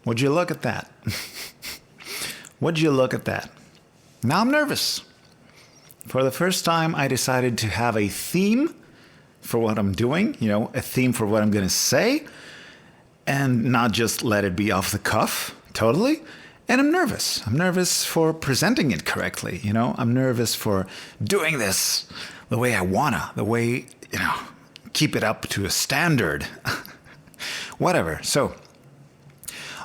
Would you look at that? Would you look at that? Now I'm nervous. For the first time, I decided to have a theme for what I'm doing, a theme for what I'm going to say, and not just let it be off the cuff, totally. And I'm nervous. I'm nervous for presenting it correctly, I'm nervous for doing this the way I wanna, the way, keep it up to a standard. Whatever. So,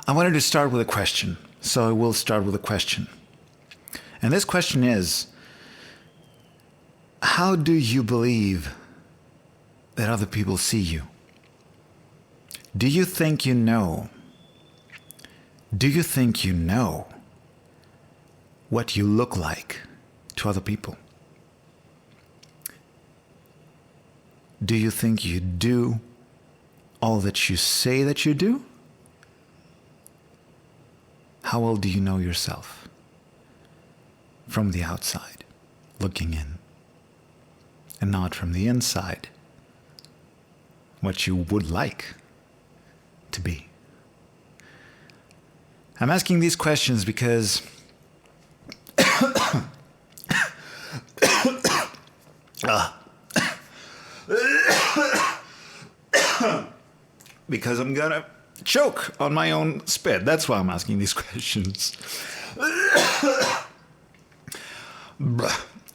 I wanted to start with a question. So I will start with a question. And this question is, how do you believe that other people see you? Do you think you know? Do you think you know what you look like to other people? Do you think you do all that you say that you do? How well do you know yourself from the outside, looking in, and not from the inside, what you would like to be? I'm asking these questions because because I'm gonna choke on my own spit. That's why I'm asking these questions.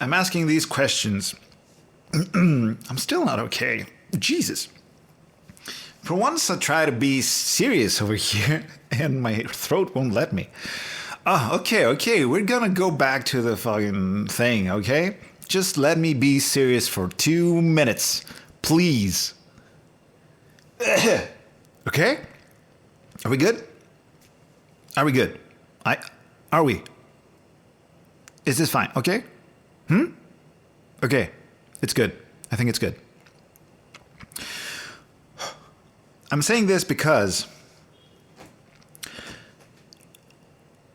I'm asking these questions. I'm still not okay. Jesus. For once, I try to be serious over here, and my throat won't let me. Okay. We're gonna go back to the fucking thing, okay? Just let me be serious for 2 minutes, please. Okay? Are we good? Are we good? Are we? Is this fine? Okay? Okay. It's good. I think it's good. I'm saying this because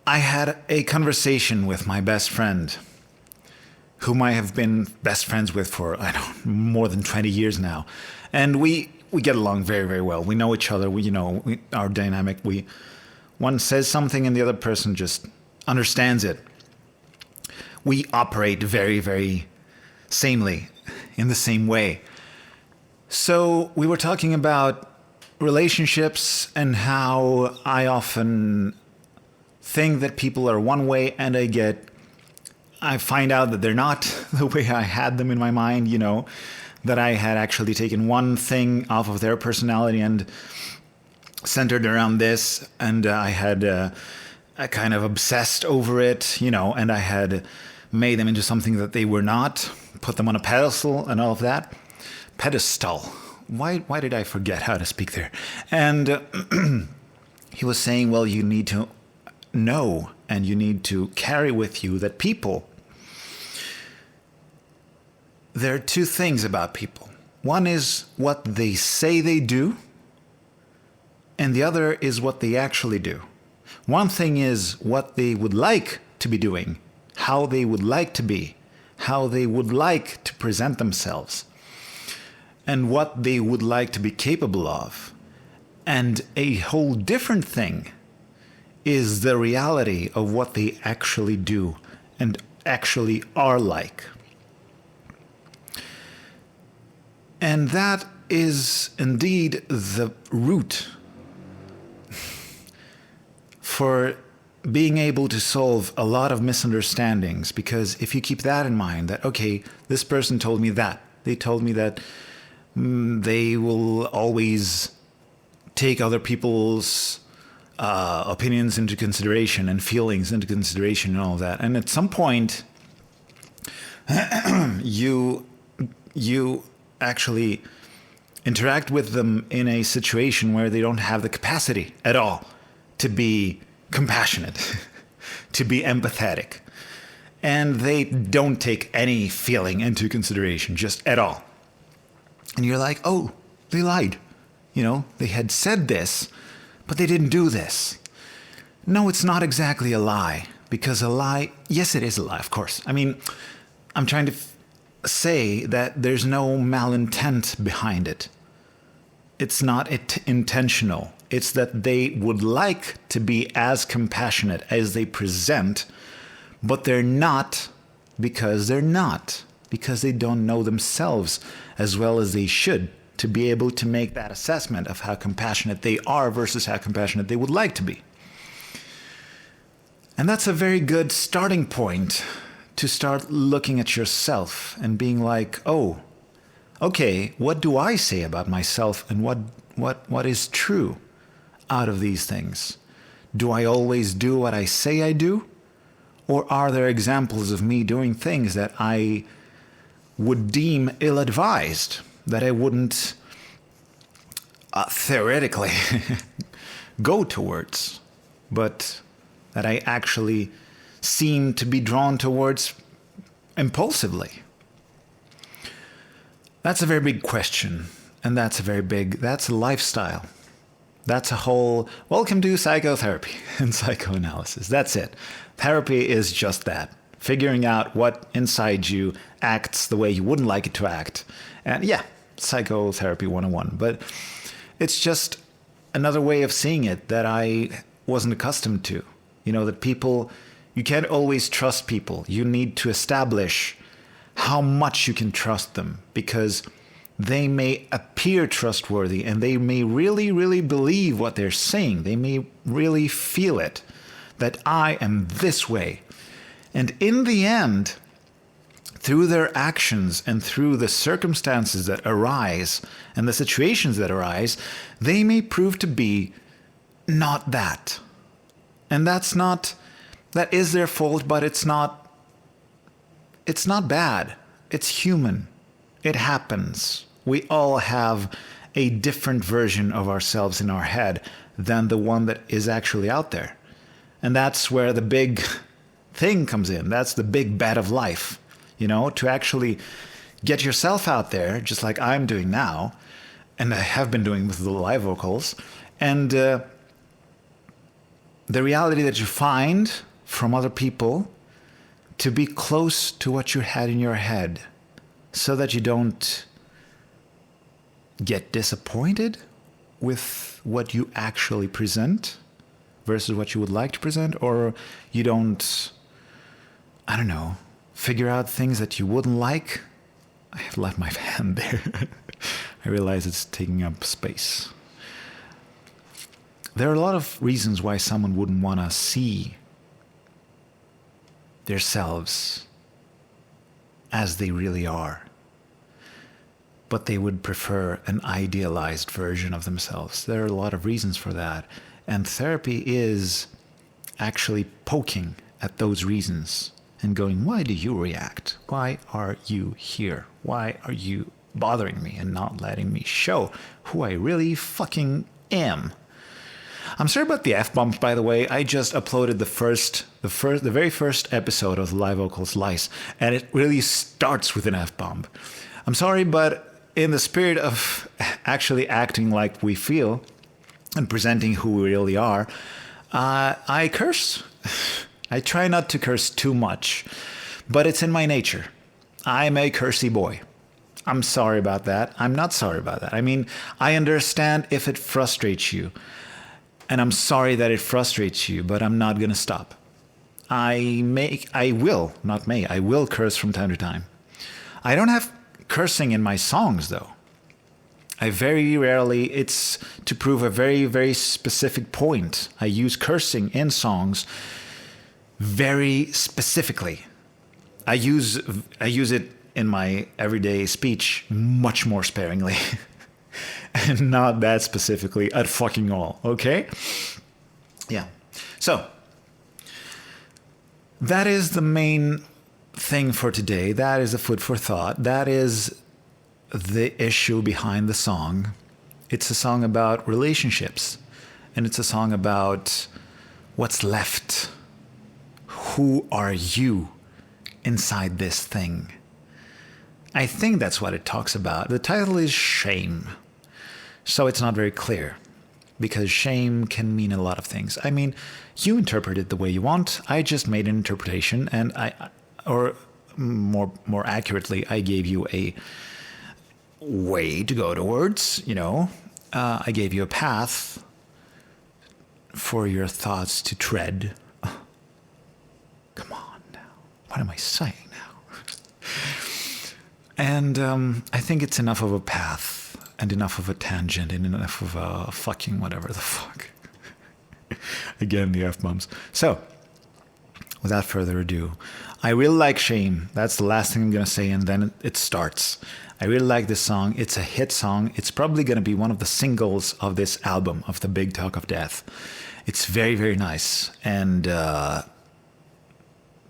I had a conversation with my best friend, whom I have been best friends with for, more than 20 years now. And we get along very, very well. We know each other. Our dynamic. One says something and the other person just understands it. We operate very, very sanely in the same way. So we were talking about relationships and how I often think that people are one way and I find out that they're not the way I had them in my mind, that I had actually taken one thing off of their personality and centered around this, and I had I kind of obsessed over it, and I had made them into something that they were not, put them on a pedestal and all of that. Pedestal. Why did I forget how to speak there? And he was saying, well, you need to know and you need to carry with you that people, there are two things about people. One is what they say they do, and the other is what they actually do. One thing is what they would like to be doing, how they would like to be, how they would like to present themselves, and what they would like to be capable of. And a whole different thing is the reality of what they actually do and actually are like. And that is indeed the root for being able to solve a lot of misunderstandings. Because if you keep that in mind, that, okay, this person told me that. They told me that they will always take other people's opinions into consideration and feelings into consideration and all that. And at some point, you actually interact with them in a situation where they don't have the capacity at all to be compassionate, to be empathetic. And they don't take any feeling into consideration, just at all. And you're like, oh, they lied. They had said this, but they didn't do this. No, it's not exactly a lie, because a lie, yes, it is a lie, of course. I mean, I'm trying to say that there's no malintent behind it. it's not intentional. It's that they would like to be as compassionate as they present, but they're not because they're not, because they don't know themselves as well as they should to be able to make that assessment of how compassionate they are versus how compassionate they would like to be. And that's a very good starting point to start looking at yourself and being like, oh, okay, what do I say about myself, and what is true out of these things? Do I always do what I say I do? Or are there examples of me doing things that I would deem ill-advised, that I wouldn't theoretically go towards, but that I actually seem to be drawn towards impulsively? That's a very big question, and that's a lifestyle. That's a whole, welcome to psychotherapy and psychoanalysis. That's it. Therapy is just that. Figuring out what inside you acts the way you wouldn't like it to act. And yeah, psychotherapy 101. But it's just another way of seeing it that I wasn't accustomed to. You know, that people, you can't always trust people. You need to establish how much you can trust them, because they may appear trustworthy and they may really, really believe what they're saying. They may really feel it, that I am this way. And in the end, through their actions and through the circumstances that arise and the situations that arise, they may prove to be not that. And that is their fault, but it's not bad. It's human. It happens. We all have a different version of ourselves in our head than the one that is actually out there. And that's where the big thing comes in. That's the big bet of life, you know, to actually get yourself out there, just like I'm doing now, and I have been doing with the Livocals. And the reality that you find from other people, to be close to what you had in your head, so that you don't get disappointed with what you actually present versus what you would like to present, or you don't, I don't know, figure out things that you wouldn't like. I have left my hand there. I realize it's taking up space. There are a lot of reasons why someone wouldn't want to see themselves as they really are, but they would prefer an idealized version of themselves. There are a lot of reasons for that. And therapy is actually poking at those reasons and going, why do you react? Why are you here? Why are you bothering me and not letting me show who I really fucking am? I'm sorry about the F-bombs, by the way. I just uploaded the very first episode of the Livocals Lice, and it really starts with an F-bomb. I'm sorry, but in the spirit of actually acting like we feel and presenting who we really are, I curse. I try not to curse too much, but it's in my nature. I'm a cursey boy. I'm sorry about that. I'm not sorry about that. I mean, I understand if it frustrates you, and I'm sorry that it frustrates you, but I'm not going to stop. I will curse from time to time. I don't have cursing in my songs, though. I very rarely, it's to prove a very, very specific point. I use cursing in songs very specifically. I use it in my everyday speech much more sparingly. And not that specifically at fucking all, okay? Yeah. So, that is the main thing for today. That is the food for thought. That is the issue behind the song. It's a song about relationships. And it's a song about what's left. Who are you inside this thing? I think that's what it talks about. The title is Shame. So it's not very clear, because shame can mean a lot of things. I mean, you interpret it the way you want. I just made an interpretation, and or more accurately, I gave you a way to go towards, you know. I gave you a path for your thoughts to tread. Come on now. What am I saying now? And I think it's enough of a path and enough of a tangent and enough of a fucking whatever the fuck. Again, the F-bombs. So, without further ado, I really like Shame. That's the last thing I'm going to say, and then it starts. I really like this song. It's a hit song. It's probably going to be one of the singles of this album, of the Big Talk of Death. It's very, very nice. And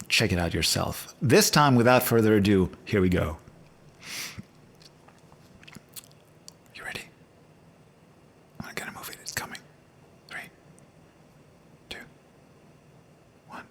check it out yourself. This time, without further ado, here we go. You ready? I'm going to move it. It's coming. 3, 2, 1.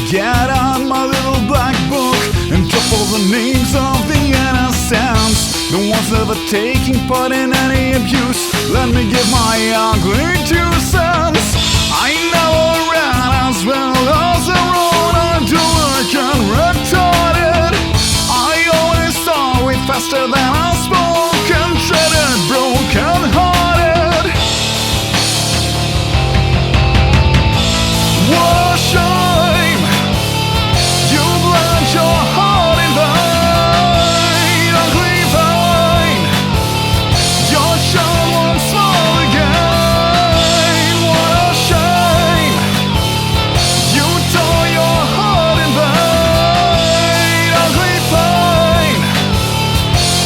Get out my little black book and shuffle the names of the innocents, the ones never taking part in any abuse. Let me give my ugly 2 cents. I never ran as well as I wrote. I'm dark and retarded. I always thought way faster than I spoke and treaded broken hearted. What a shame. You bled your heart in vain, ugly vine. Your shell won't smile again. What a shame. You tore your heart in vain, ugly vine.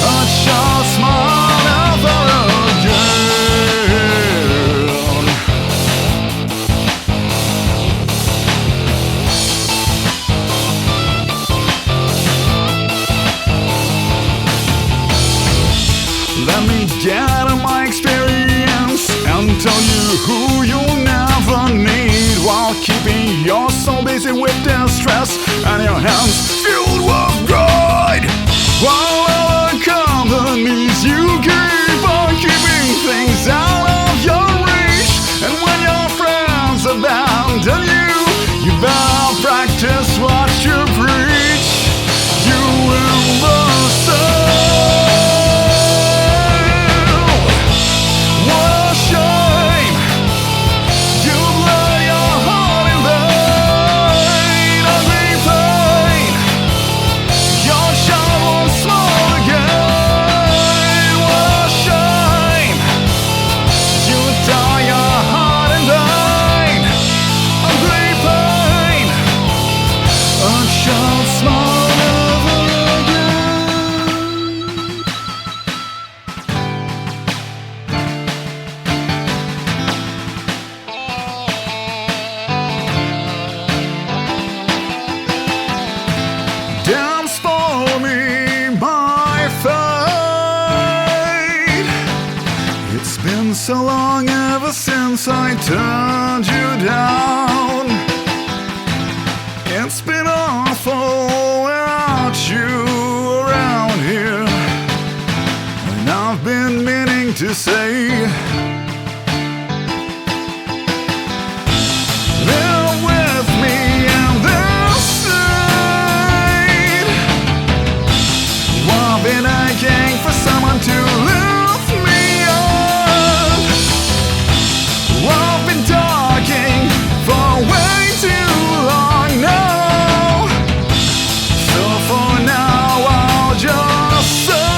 A shall smile never again. Let me get on my experience and tell you who you'll never need, while keeping your soul busy with distress and your hands filled with pride. While other companies you keep on keeping things out of your reach, and when your friends abandon you, you better practice what you preach. You imbecile. What a shame. You bled your heart in vain, ugly pain. Your shell won't smile again. What a shame. You tore your heart in vain, ugly pain. A shall smile never again. Dance for me, my fate. It's been so long ever since I turned you down. It's been awful without you around here, and I've been meaning to say, live with me in this state. Well, I've been aching for someone to lift me up. Well, I've been talking for way too long now. So for now I'll just say,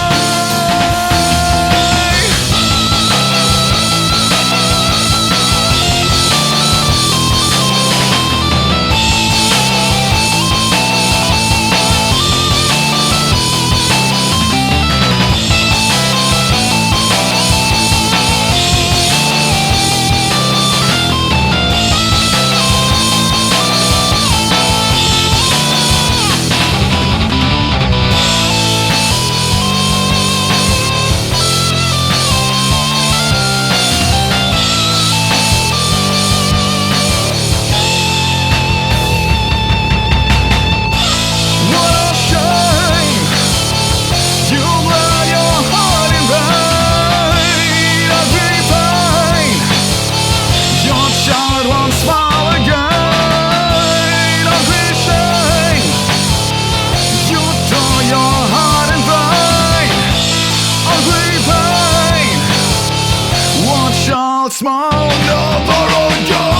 smile, never again.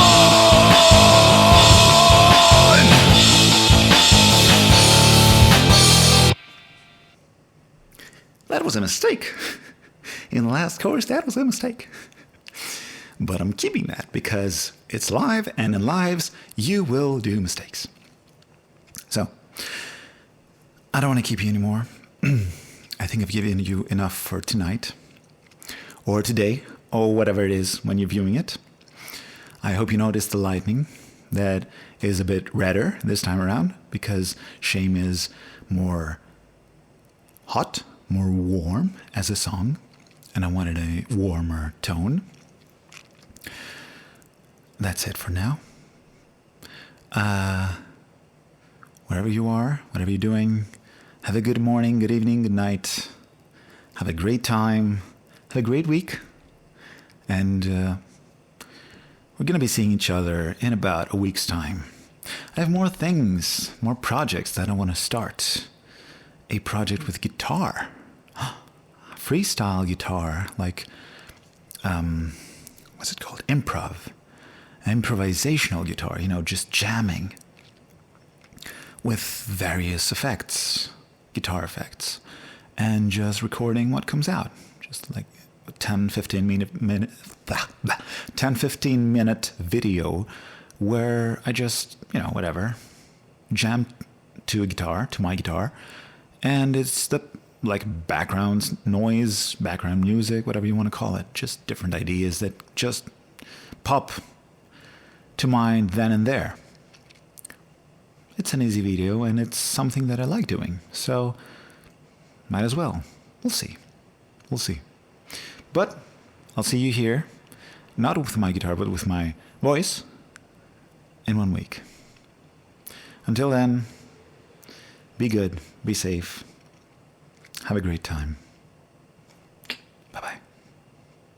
That was a mistake. In the last chorus, that was a mistake. But I'm keeping that because it's live, and in lives, you will do mistakes. So, I don't want to keep you anymore. I think I've given you enough for tonight, or today, or whatever it is when you're viewing it. I hope you noticed the lightning that is a bit redder this time around, because Shame is more hot, more warm as a song, and I wanted a warmer tone. That's it for now. Wherever you are, whatever you're doing, have a good morning, good evening, good night. Have a great time. Have a great week. And we're going to be seeing each other in about a week's time. I have more things, more projects that I want to start. A project with guitar. Freestyle guitar, like, what's it called? Improvisational guitar, just jamming with various effects, guitar effects, and just recording what comes out. Just like a 10-15 minute video where I just, whatever, jam to a guitar, to my guitar, and it's the background noise, background music, whatever you want to call it, just different ideas that just pop to mind then and there. It's an easy video, and it's something that I like doing, so might as well. We'll see. But I'll see you here, not with my guitar, but with my voice, in 1 week. Until then, be good, be safe, have a great time.